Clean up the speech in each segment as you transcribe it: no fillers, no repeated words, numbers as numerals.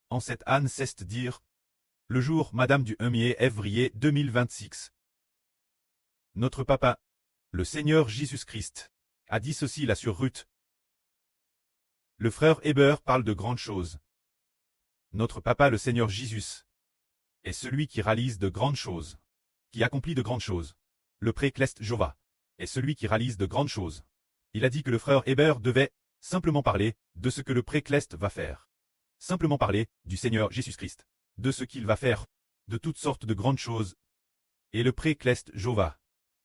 en cette Anne ceste dire. Le jour, Madame du 1er février 2026. Notre papa, le Seigneur Jésus-Christ, a dit ceci là sur Ruth. Le frère Héber parle de grandes choses. Notre papa, le Seigneur Jésus, est celui qui réalise de grandes choses, qui accomplit de grandes choses. Le précleste Jova est celui qui réalise de grandes choses. Il a dit que le frère Héber devait simplement parler de ce que le précleste va faire. Simplement parler du Seigneur Jésus-Christ, de ce qu'il va faire, de toutes sortes de grandes choses. Et le précleste Jova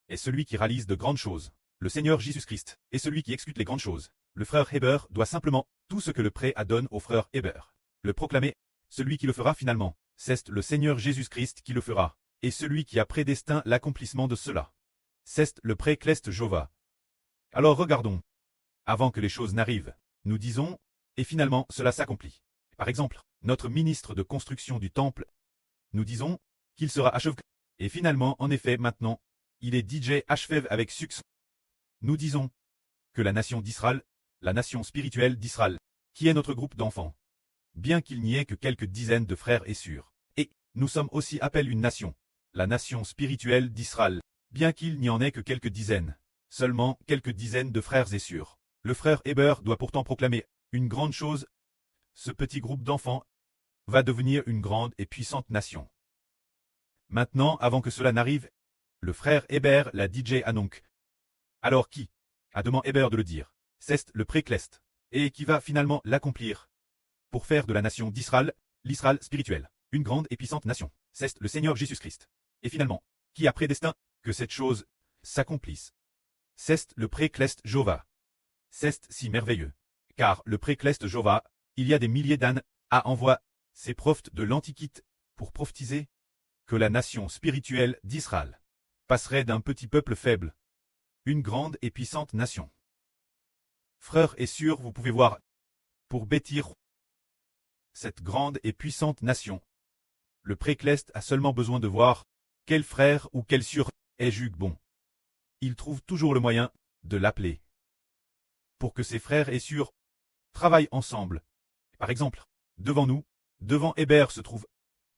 est celui qui réalise de grandes choses. Le Seigneur Jésus-Christ est celui qui exécute les grandes choses. Le frère Héber doit simplement tout ce que le pré adonne au frère Héber. Le proclamer, celui qui le fera finalement, c'est le Seigneur Jésus-Christ qui le fera, et celui qui a prédestiné l'accomplissement de cela. C'est le précleste Jova. Alors regardons. Avant que les choses n'arrivent, nous disons, et finalement cela s'accomplit. Par exemple, notre ministre de construction du temple, nous disons qu'il sera achevé, et finalement, en effet, maintenant, il est DJ achevé avec succès. Nous disons que la nation d'Israël, la nation spirituelle d'Israël, qui est notre groupe d'enfants, bien qu'il n'y ait que quelques dizaines de frères et sœurs, et nous sommes aussi appelés une nation, la nation spirituelle d'Israël, bien qu'il n'y en ait que quelques dizaines, seulement quelques dizaines de frères et sœurs. Le frère Héber doit pourtant proclamer une grande chose. Ce petit groupe d'enfants va devenir une grande et puissante nation. Maintenant, avant que cela n'arrive, le frère Héber l'a DJ Anonk. Alors qui a demandé Héber de le dire? C'est le précleste, et qui va finalement l'accomplir pour faire de la nation d'Israël, l'Israël spirituel, une grande et puissante nation. C'est le Seigneur Jésus-Christ. Et finalement, qui a prédestiné que cette chose s'accomplisse? C'est le précleste Jova. C'est si merveilleux. Car le précleste Jova, il y a des milliers d'ânes à envoyer ces prophètes de l'Antiquité pour prophétiser que la nation spirituelle d'Israël passerait d'un petit peuple faible, une grande et puissante nation. Frères et sœurs, vous pouvez voir, pour bâtir cette grande et puissante nation, le précleste a seulement besoin de voir quel frère ou quelle sœur est juge bon. Il trouve toujours le moyen de l'appeler pour que ses frères et sœurs travaillent ensemble. Par exemple, devant nous, devant Héber se trouve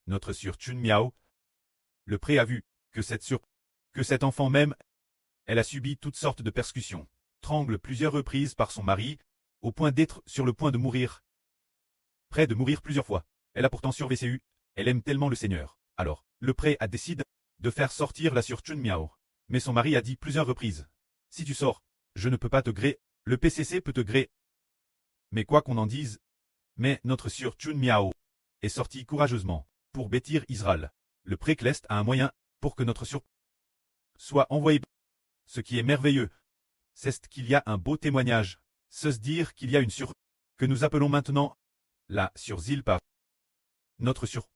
notre sœur Chun Miao. Le pré a vu que cet enfant même, elle a subi toutes sortes de persécutions, trangle plusieurs reprises par son mari, au point d'être sur le point de mourir. Près de mourir plusieurs fois. Elle a pourtant survécu, elle aime tellement le Seigneur. Alors, le pré a décidé de faire sortir la sœur Chun Miao. Mais son mari a dit plusieurs reprises. Si tu sors, je ne peux pas te gré, le PCC peut te gré. Mais quoi qu'on en dise, mais notre sœur Chun Miao est sortie courageusement pour bâtir Israël. Le précleste a un moyen pour que notre sœur soit envoyée. Ce qui est merveilleux, c'est qu'il y a un beau témoignage, se dire qu'il y a une sœur que nous appelons maintenant la sœur Zilpa. Notre sœur.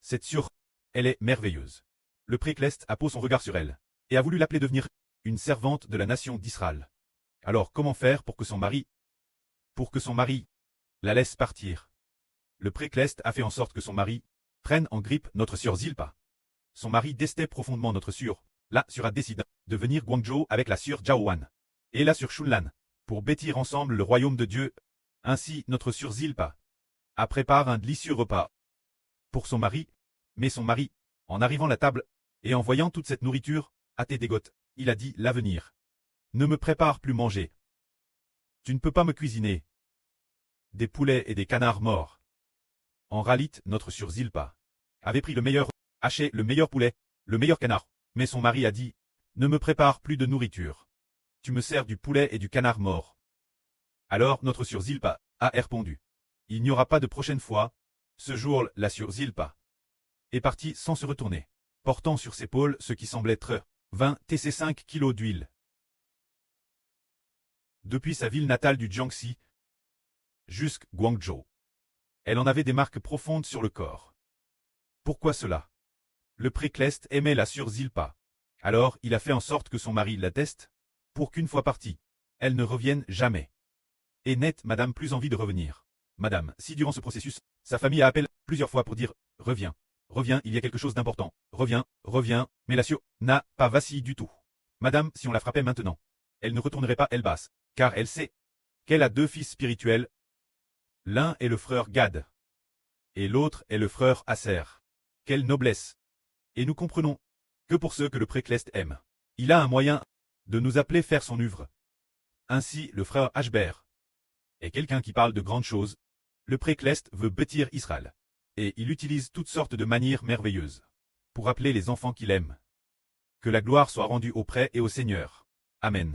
Cette sœur, elle est merveilleuse. Le précleste a posé son regard sur elle et a voulu l'appeler devenir une servante de la nation d'Israël. Alors comment faire pour que son mari la laisse partir? Le précleste a fait en sorte que son mari prenne en grippe notre sœur Zilpa. Son mari détestait profondément notre sœur. La sœur a décidé de venir Guangzhou avec la sœur Jiaowan et la sœur Shunlan pour bâtir ensemble le royaume de Dieu. Ainsi notre sœur Zilpa a préparé un délicieux repas pour son mari, mais son mari, en arrivant à la table et en voyant toute cette nourriture, à tes dégoûts, il a dit l'avenir. Ne me prépare plus manger. Tu ne peux pas me cuisiner des poulets et des canards morts. En réalité, notre sœur Zilpa avait pris le meilleur, haché le meilleur poulet, le meilleur canard, mais son mari a dit, ne me prépare plus de nourriture. Tu me sers du poulet et du canard mort. Alors notre sœur Zilpa a répondu, il n'y aura pas de prochaine fois. Ce jour, la sœur Zilpa est partie sans se retourner, portant sur ses épaules ce qui semblait être 20 tc 5 kilos d'huile. Depuis sa ville natale du Jiangxi jusqu'à Guangzhou, elle en avait des marques profondes sur le corps. Pourquoi cela? Le précleste aimait la sœur Zilpa. Alors il a fait en sorte que son mari la teste, pour qu'une fois partie, elle ne revienne jamais. Et n'ait madame plus envie de revenir. Madame, si durant ce processus, sa famille a appelé plusieurs fois pour dire « Reviens, reviens, il y a quelque chose d'important, reviens, reviens », mais la sœur n'a pas vacillé du tout. Madame, si on la frappait maintenant, elle ne retournerait pas elle basse, car elle sait qu'elle a deux fils spirituels. L'un est le frère Gad, Et l'autre est le frère Aser. Quelle noblesse! Et nous comprenons que pour ceux que le précleste aime, il a un moyen de nous appeler faire son œuvre. Ainsi, le frère Ashber est quelqu'un qui parle de grandes choses. Le précleste veut bâtir Israël. Et il utilise toutes sortes de manières merveilleuses pour appeler les enfants qu'il aime. Que la gloire soit rendue auprès et au Seigneur. Amen.